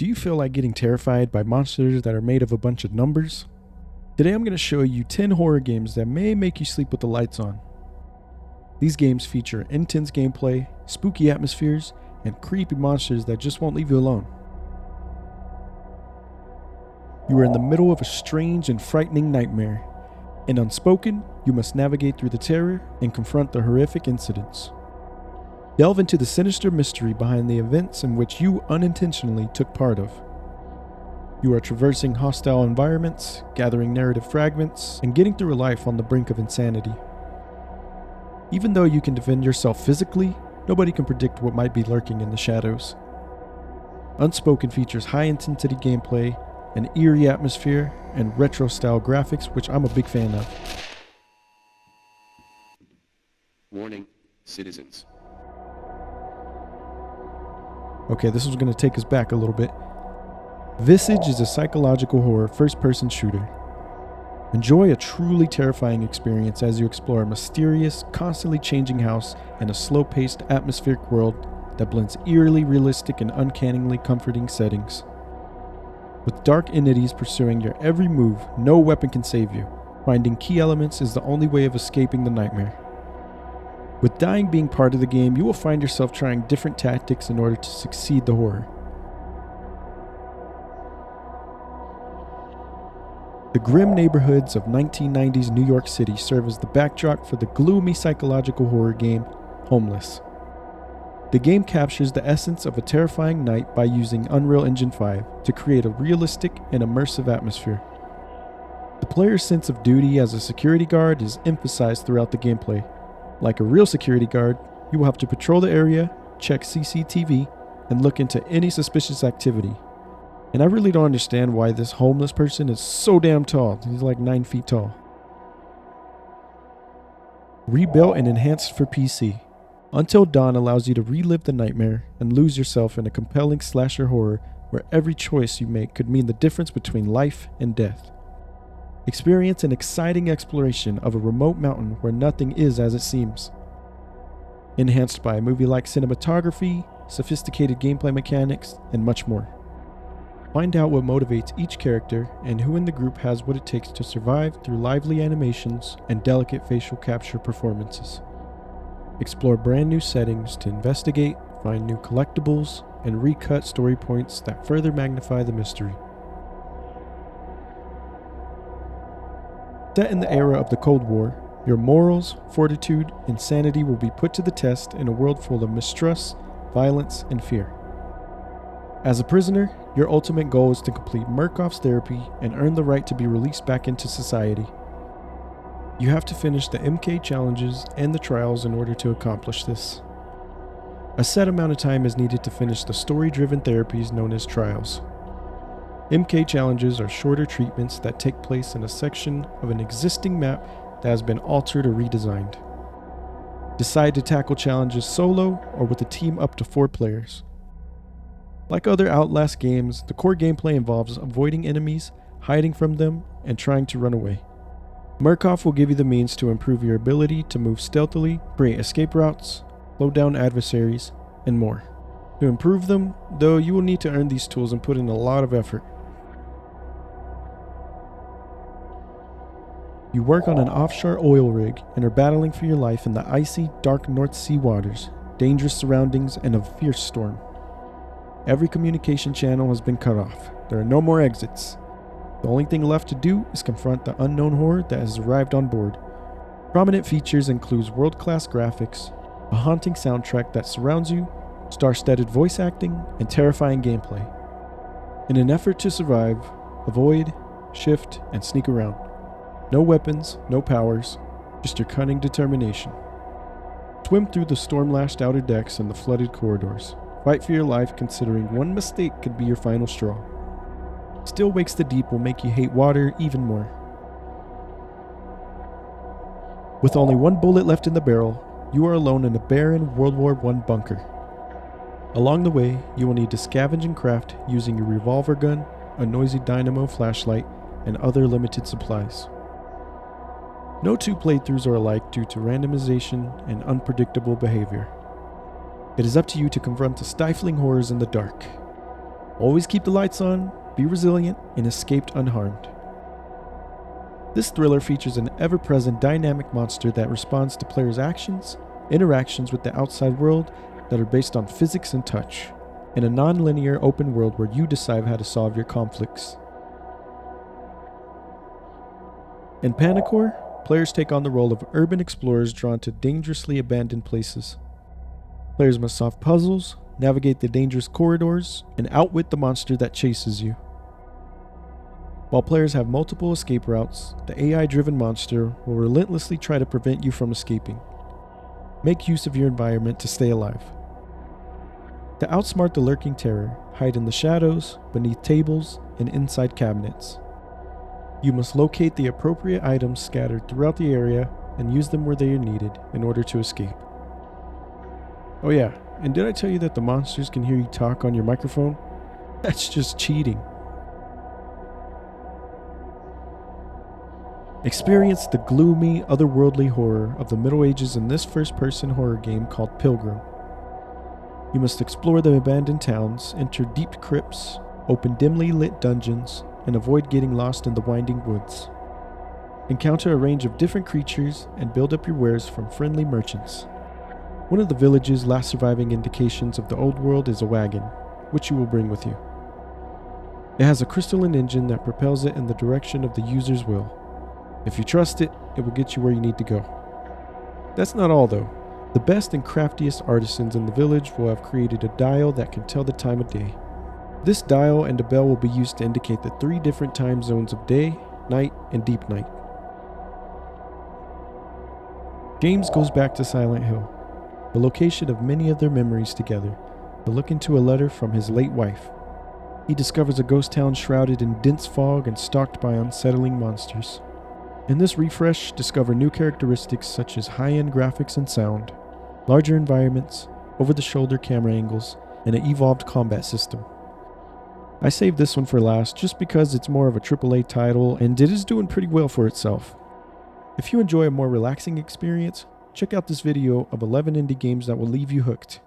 Do you feel like getting terrified by monsters that are made of a bunch of numbers? Today I'm going to show you 10 horror games that may make you sleep with the lights on. These games feature intense gameplay, spooky atmospheres, and creepy monsters that just won't leave you alone. You are in the middle of a strange and frightening nightmare. In Unspoken, you must navigate through the terror and confront the horrific incidents. Delve into the sinister mystery behind the events in which you unintentionally took part of. You are traversing hostile environments, gathering narrative fragments, and getting through a life on the brink of insanity. Even though you can defend yourself physically, nobody can predict what might be lurking in the shadows. Unspoken features high-intensity gameplay, an eerie atmosphere, and retro-style graphics, which I'm a big fan of. Warning, citizens. Okay, this is going to take us back a little bit. Visage is a psychological horror first-person shooter. Enjoy a truly terrifying experience as you explore a mysterious, constantly changing house in a slow-paced, atmospheric world that blends eerily realistic and uncannily comforting settings. With dark entities pursuing your every move, no weapon can save you. Finding key elements is the only way of escaping the nightmare. With dying being part of the game, you will find yourself trying different tactics in order to succeed the horror. The grim neighborhoods of 1990s New York City serve as the backdrop for the gloomy psychological horror game, Homeless. The game captures the essence of a terrifying night by using Unreal Engine 5 to create a realistic and immersive atmosphere. The player's sense of duty as a security guard is emphasized throughout the gameplay. Like a real security guard, you will have to patrol the area, check CCTV, and look into any suspicious activity. And I really don't understand why this homeless person is so damn tall. He's like 9 feet tall. Rebuilt and enhanced for PC, Until Dawn allows you to relive the nightmare and lose yourself in a compelling slasher horror where every choice you make could mean the difference between life and death. Experience an exciting exploration of a remote mountain where nothing is as it seems. Enhanced by movie-like cinematography, sophisticated gameplay mechanics, and much more. Find out what motivates each character and who in the group has what it takes to survive through lively animations and delicate facial capture performances. Explore brand new settings to investigate, find new collectibles, and recut story points that further magnify the mystery. Set in the era of the Cold War, your morals, fortitude, and sanity will be put to the test in a world full of mistrust, violence, and fear. As a prisoner, your ultimate goal is to complete Murkoff's therapy and earn the right to be released back into society. You have to finish the MK challenges and the trials in order to accomplish this. A set amount of time is needed to finish the story-driven therapies known as trials. MK challenges are shorter treatments that take place in a section of an existing map that has been altered or redesigned. Decide to tackle challenges solo or with a team up to 4 players. Like other Outlast games, the core gameplay involves avoiding enemies, hiding from them, and trying to run away. Murkoff will give you the means to improve your ability to move stealthily, create escape routes, slow down adversaries, and more. To improve them, though, you will need to earn these tools and put in a lot of effort. You work on an offshore oil rig and are battling for your life in the icy, dark North Sea waters, dangerous surroundings, and a fierce storm. Every communication channel has been cut off. There are no more exits. The only thing left to do is confront the unknown horror that has arrived on board. Prominent features include world-class graphics, a haunting soundtrack that surrounds you, star-studded voice acting, and terrifying gameplay. In an effort to survive, avoid, shift, and sneak around. No weapons, no powers, just your cunning determination. Swim through the storm-lashed outer decks and the flooded corridors. Fight for your life considering one mistake could be your final straw. Still Wakes the Deep will make you hate water even more. With only one bullet left in the barrel, you are alone in a barren World War I bunker. Along the way, you will need to scavenge and craft using your revolver gun, a noisy dynamo flashlight, and other limited supplies. No 2 playthroughs are alike due to randomization and unpredictable behavior. It is up to you to confront the stifling horrors in the dark. Always keep the lights on, be resilient, and escaped unharmed. This thriller features an ever-present dynamic monster that responds to players' actions, interactions with the outside world that are based on physics and touch, in a non-linear open world where you decide how to solve your conflicts. In Panicore, players take on the role of urban explorers drawn to dangerously abandoned places. Players must solve puzzles, navigate the dangerous corridors, and outwit the monster that chases you. While players have multiple escape routes, the AI-driven monster will relentlessly try to prevent you from escaping. Make use of your environment to stay alive. To outsmart the lurking terror, hide in the shadows, beneath tables, and inside cabinets. You must locate the appropriate items scattered throughout the area and use them where they are needed in order to escape. Oh yeah, and did I tell you that the monsters can hear you talk on your microphone? That's just cheating. Experience the gloomy, otherworldly horror of the Middle Ages in this first-person horror game called Pilgrim. You must explore the abandoned towns, enter deep crypts, open dimly lit dungeons, and avoid getting lost in the winding woods. Encounter a range of different creatures and build up your wares from friendly merchants. One of the village's last surviving indications of the old world is a wagon, which you will bring with you. It has a crystalline engine that propels it in the direction of the user's will. If you trust it, it will get you where you need to go. That's not all though. The best and craftiest artisans in the village will have created a dial that can tell the time of day. This dial and a bell will be used to indicate the 3 different time zones of day, night, and deep night. James goes back to Silent Hill, the location of many of their memories together, to look into a letter from his late wife. He discovers a ghost town shrouded in dense fog and stalked by unsettling monsters. In this refresh, discover new characteristics such as high-end graphics and sound, larger environments, over-the-shoulder camera angles, and an evolved combat system. I saved this one for last just because it's more of a AAA title and it is doing pretty well for itself. If you enjoy a more relaxing experience, check out this video of 11 indie games that will leave you hooked.